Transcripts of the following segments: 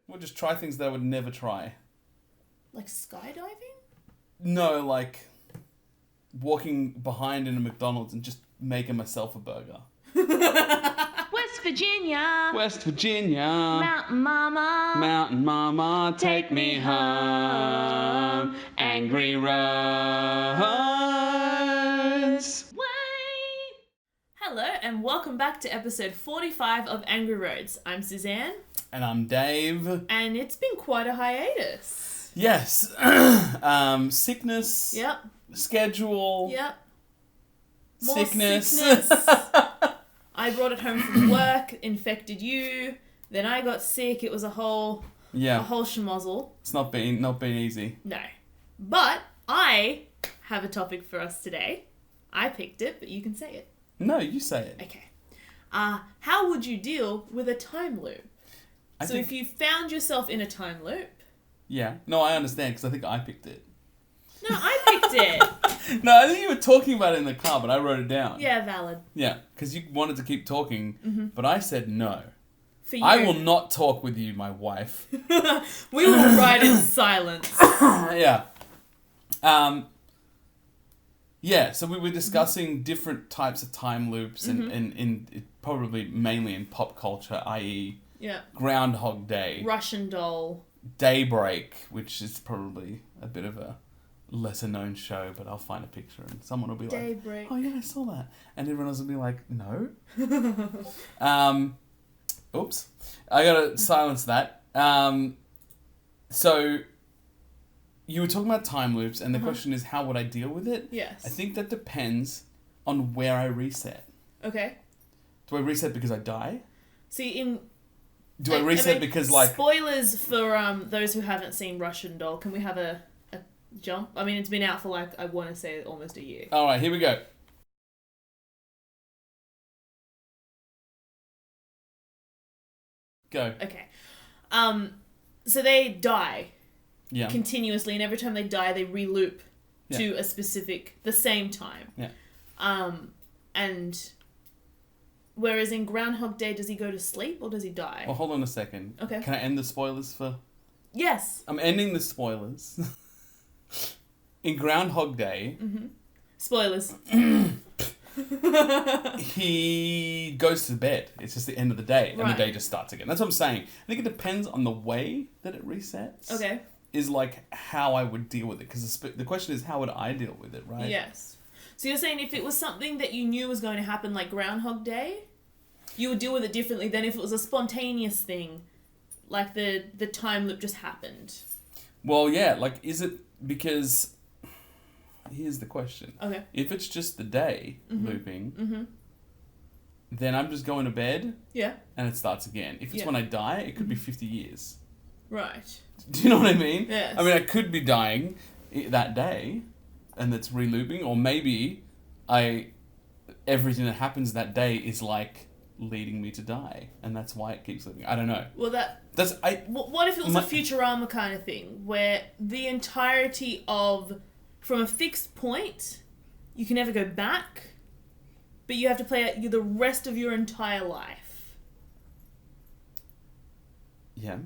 We'll just try things that I would never try. Like skydiving? No, like walking behind in a McDonald's and just making myself a burger. West Virginia. West Virginia. Mountain Mama. Mountain Mama, take me home. Angry roads. Way. Hello and welcome back to episode 45 of Angry Roads. I'm Suzanne. And I'm Dave. And it's been quite a hiatus. Yes. Sickness. Yep. Schedule. Yep. More Sickness. I brought it home from work, infected you, then I got sick. It was a whole schmozzle. It's not been easy. No. But I have a topic for us today. I picked it, but you can say it. No, you say it. Okay. How would you deal with a time loop? If you found yourself in a time loop... Yeah. No, I understand, because I think I picked it. No, I picked it. No, I think you were talking about it in the car, but I wrote it down. Yeah, valid. Yeah, because you wanted to keep talking, but I said no. For you. I will not talk with you, my wife. We will ride in silence. Yeah. So we were discussing different types of time loops and probably mainly in pop culture, i.e. Yeah. Groundhog Day. Russian doll. Daybreak, which is probably a bit of a lesser known show, but I'll find a picture and someone will be Daybreak. like, oh yeah, I saw that. And everyone else will be like, no. Oops. I gotta silence that. So you were talking about time loops and the question is, how would I deal with it? Yes. I think that depends on where I reset. Okay. Do I reset because I die? Do I reset because like... Spoilers for those who haven't seen Russian Doll. Can we have a jump? I mean, it's been out for I want to say almost a year. Alright, here we go. Go. Okay. So they die. Yeah. Continuously, and every time they die, they re-loop to the same time. Yeah. And... Whereas in Groundhog Day, does he go to sleep or does he die? Well, hold on a second. Okay. Can I end the spoilers for... Yes. I'm ending the spoilers. In Groundhog Day... Mm-hmm. Spoilers. He goes to bed. It's just the end of the day. And Right. the day just starts again. That's what I'm saying. I think it depends on the way that it resets. Okay. Is like how I would deal with it. Because the question is, how would I deal with it, right? Yes. So you're saying if it was something that you knew was going to happen like Groundhog Day, you would deal with it differently than if it was a spontaneous thing, like the time loop just happened. Well, yeah. Like, is it because... Here's the question. Okay. If it's just the day looping, then I'm just going to bed Yeah. and it starts again. If it's when I die, it could be 50 years. Right. Do you know what I mean? Yes. I mean, I could be dying that day and that's re-looping, or maybe everything that happens that day is like leading me to die, and that's why it keeps looping. I don't know. Well, what if it was a Futurama kind of thing, where the entirety of... From a fixed point, you can never go back, but you have to play out the rest of your entire life. Yeah.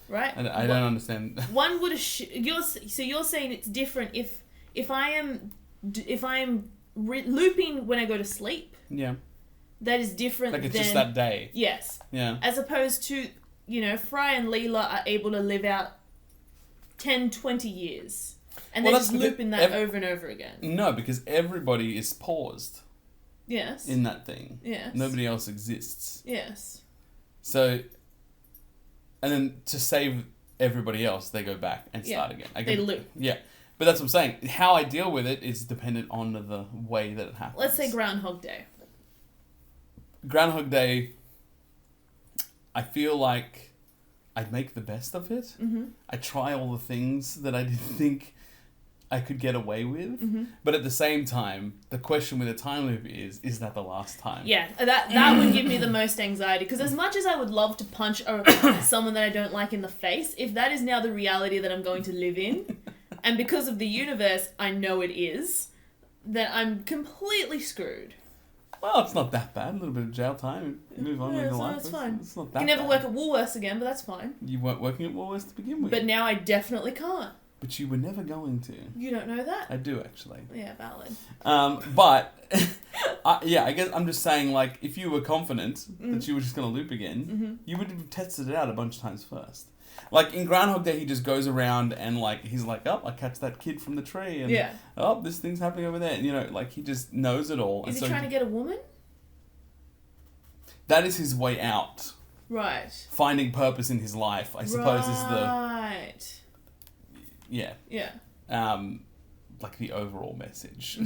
Right? I don't understand. One would you're saying it's different if I am looping when I go to sleep. Yeah. That is different Like it's than, just that day. Yes. Yeah. As opposed to, Fry and Leela are able to live out 10, 20 years. And they're just looping that over and over again. No, because everybody is paused. Yes. In that thing. Yes. Nobody else exists. Yes. So, and then to save everybody else, they go back and start again. They loop. Yeah. But that's what I'm saying. How I deal with it is dependent on the way that it happens. Let's say Groundhog Day. Groundhog Day, I feel like I'd make the best of it. Mm-hmm. I try all the things that I didn't think I could get away with. Mm-hmm. But at the same time, the question with a time loop is that the last time? Yeah, that would give me the most anxiety. Because as much as I would love to punch someone that I don't like in the face, if that is now the reality that I'm going to live in, and because of the universe, I know it is, then I'm completely screwed. Well, it's not that bad. A little bit of jail time. Move on with your life. That's fine. It's not You that can never bad. work at Woolworths again, but that's fine. You weren't working at Woolworths to begin with. But now I definitely can't. But you were never going to. You don't know that? I do, actually. Yeah, valid. But, I guess I'm just saying, like, if you were confident that you were just going to loop again, you would have tested it out a bunch of times first. Like, in Groundhog Day, he just goes around and, like, he's like, oh, I catch that kid from the tree. And, oh, this thing's happening over there. And, you know, like, he just knows it all. Is he trying to get a woman? That is his way out. Right. Finding purpose in his life, I suppose, is the... Right. Yeah. Yeah. Like the overall message.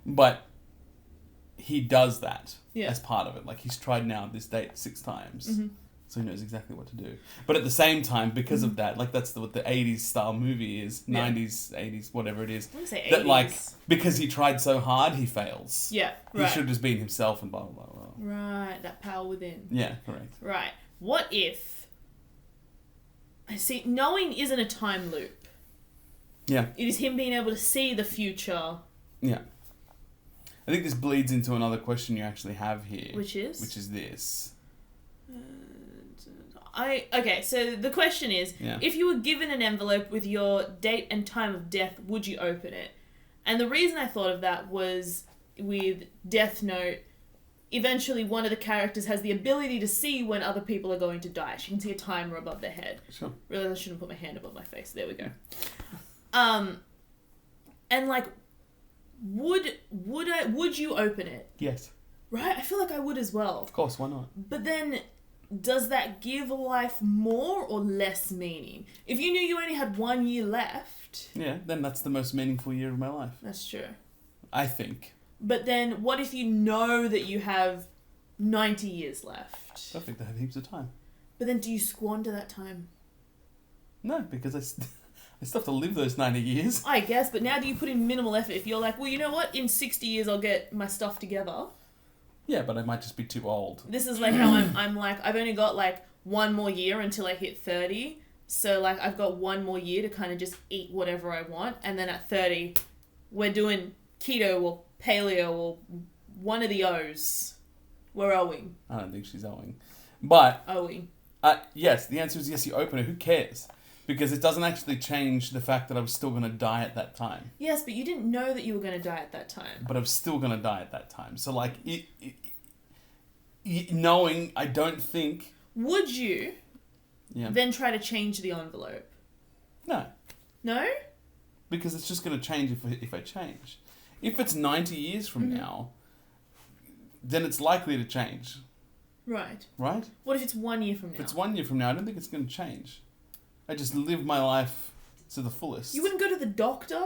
But he does that as part of it. Like, he's tried now this date 6 times. So he knows exactly what to do. But at the same time, because of that, like, that's what the 80s style movie is. 90s, 80s, whatever it is. I wouldn't say 80s. That, like, because he tried so hard, he fails. Yeah, He should have just been himself and blah, blah, blah, blah. Right, that power within. Yeah, correct. Right. What if... I see, knowing isn't a time loop. Yeah. It is him being able to see the future. Yeah. I think this bleeds into another question you actually have here. Which is? Which is this. Okay, so the question is, if you were given an envelope with your date and time of death, would you open it? And the reason I thought of that was with Death Note, eventually one of the characters has the ability to see when other people are going to die. She can see a timer above their head. Sure. Realize I shouldn't put my hand above my face. There we go. And like, would you open it? Yes. Right? I feel like I would as well. Of course, why not? But then, does that give life more or less meaning? If you knew you only had 1 year left... Yeah, then that's the most meaningful year of my life. That's true. I think. But then, what if you know that you have 90 years left? Perfect, I have heaps of time. But then, do you squander that time? No, because I still have to live those 90 years. I guess, but now do you put in minimal effort if you're like, well, you know what? In 60 years, I'll get my stuff together. Yeah, but I might just be too old. This is like how I'm like, I've only got like 1 more year until I hit 30. So like, I've got 1 more year to kind of just eat whatever I want. And then at 30, we're doing keto or paleo or one of the O's. We're owing. I don't think she's owing. But... Owing. Yes, the answer is yes, you open it. Who cares? Because it doesn't actually change the fact that I was still going to die at that time. Yes, but you didn't know that you were going to die at that time. But I was still going to die at that time. So, like, knowing, I don't think... Would you then try to change the envelope? No. No? Because it's just going to change if I change. If it's 90 years from now, then it's likely to change. Right. Right? What if it's 1 year from now? If it's 1 year from now, I don't think it's going to change. I just live my life to the fullest. You wouldn't go to the doctor?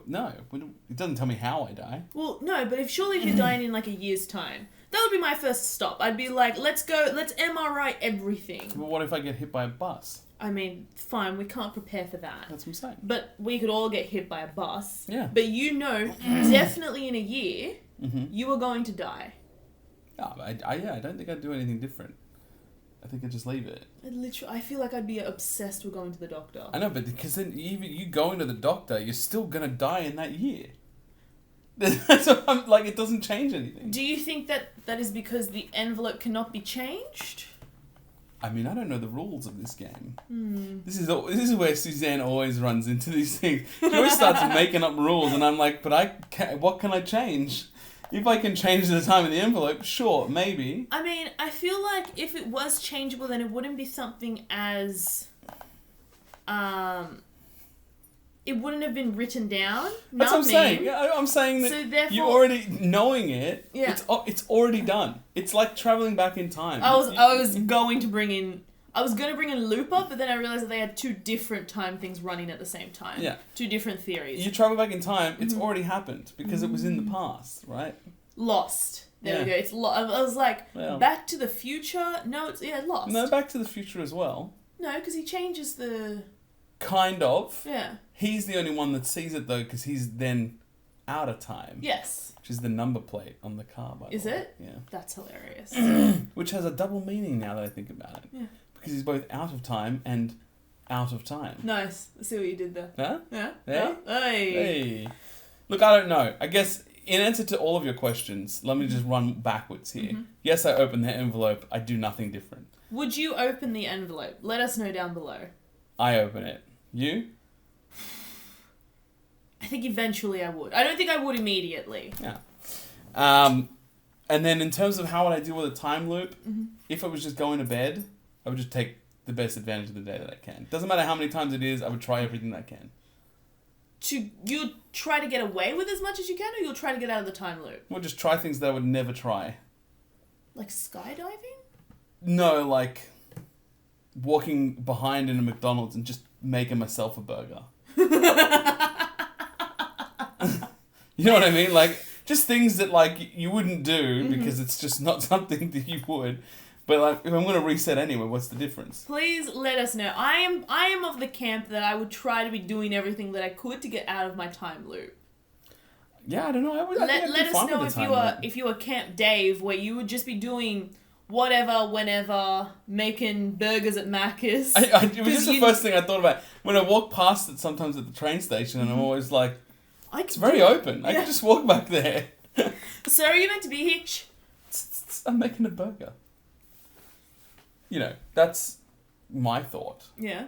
No. It doesn't tell me how I die. Well, no, but if you're dying in like a year's time, that would be my first stop. I'd be like, let's MRI everything. But what if I get hit by a bus? I mean, fine, we can't prepare for that. That's what I'm saying. But we could all get hit by a bus. Yeah. But you know, definitely in a year, you are going to die. Oh, I don't think I'd do anything different. I think I'd just leave it. I feel like I'd be obsessed with going to the doctor. I know, but because then even you going to the doctor, you're still going to die in that year. That's what I'm, like, it doesn't change anything. Do you think that is because the envelope cannot be changed? I mean, I don't know the rules of this game. This is where Suzanne always runs into these things. She always starts making up rules, and I'm like, but what can I change? If I can change the time in the envelope, sure, maybe. I mean, I feel like if it was changeable, then it wouldn't be something as... It wouldn't have been written down. That's what I'm saying. Yeah, I'm saying that so therefore, you already knowing it. Yeah. It's already done. It's like traveling back in time. I was going to bring in Looper, but then I realized that they had 2 different time things running at the same time. Yeah. 2 different theories. You travel back in time. It's already happened because it was in the past, right? Lost. There we go. It's I was like, Back to the Future. No, it's Lost. No, Back to the Future as well. No, because he changes the. Kind of. Yeah. He's the only one that sees it, though, because he's then out of time. Yes. Which is the number plate on the car, by the way. Is it? Yeah. That's hilarious. Which has a double meaning now that I think about it. Yeah. Because he's both out of time and out of time. Nice. I see what you did there. Huh? Yeah. Hey? Oh, hey. Hey. Look, I don't know. I guess in answer to all of your questions, let me just run backwards here. Yes, I open the envelope. I do nothing different. Would you open the envelope? Let us know down below. I open it. You? I think eventually I would. I don't think I would immediately. Yeah. And then in terms of how would I deal with a time loop, if I was just going to bed, I would just take the best advantage of the day that I can. Doesn't matter how many times it is, I would try everything that I can. You'll try to get away with as much as you can, or you'll try to get out of the time loop? We'll just try things that I would never try. Like skydiving? No, like walking behind in a McDonald's and just making myself a burger. You know what I mean? Like, just things that, like, you wouldn't do because it's just not something that you would. But, like, if I'm going to reset anyway, what's the difference? Please let us know. I am of the camp that I would try to be doing everything that I could to get out of my time loop. Yeah, I don't know. Let us know if you were Camp Dave, where you would just be doing whatever, whenever, making burgers at Macca's. It was just the first thing I thought about. When I walk past it sometimes at the train station, and I'm always like, it's very open. I can just walk back there. So are you meant to be here? I'm making a burger. You know, that's my thought. Yeah.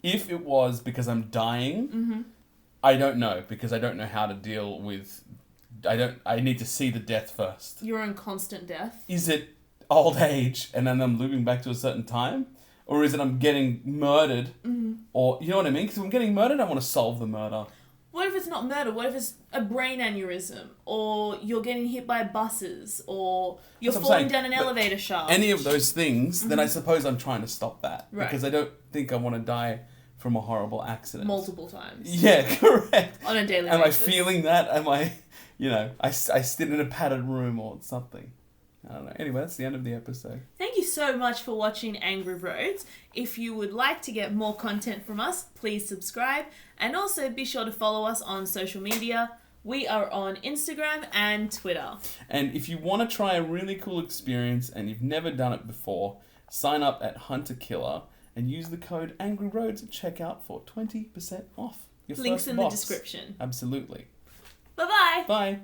If it was because I'm dying, I don't know, because I don't know how to deal with... I need to see the death first. You're in constant death. Is it old age and then I'm looping back to a certain time? Or is it I'm getting murdered? Or, you know what I mean? Because if I'm getting murdered, I want to solve the murder. What if it's not murder? What if it's a brain aneurysm? Or you're getting hit by buses? Or you're falling down an elevator shaft? Any of those things, then I suppose I'm trying to stop that. Right. Because I don't think I want to die from a horrible accident. Multiple times. Yeah, correct. On a daily basis. Am I feeling that? Am I, I sit in a padded room or something? I don't know. Anyway, that's the end of the episode. Thank you so much for watching Angry Roads. If you would like to get more content from us, please subscribe. And also be sure to follow us on social media. We are on Instagram and Twitter. And if you want to try a really cool experience and you've never done it before, sign up at Hunter Killer and use the code Angry Roads at checkout for 20% off your Links first in box. the description. Absolutely. Bye-bye. Bye.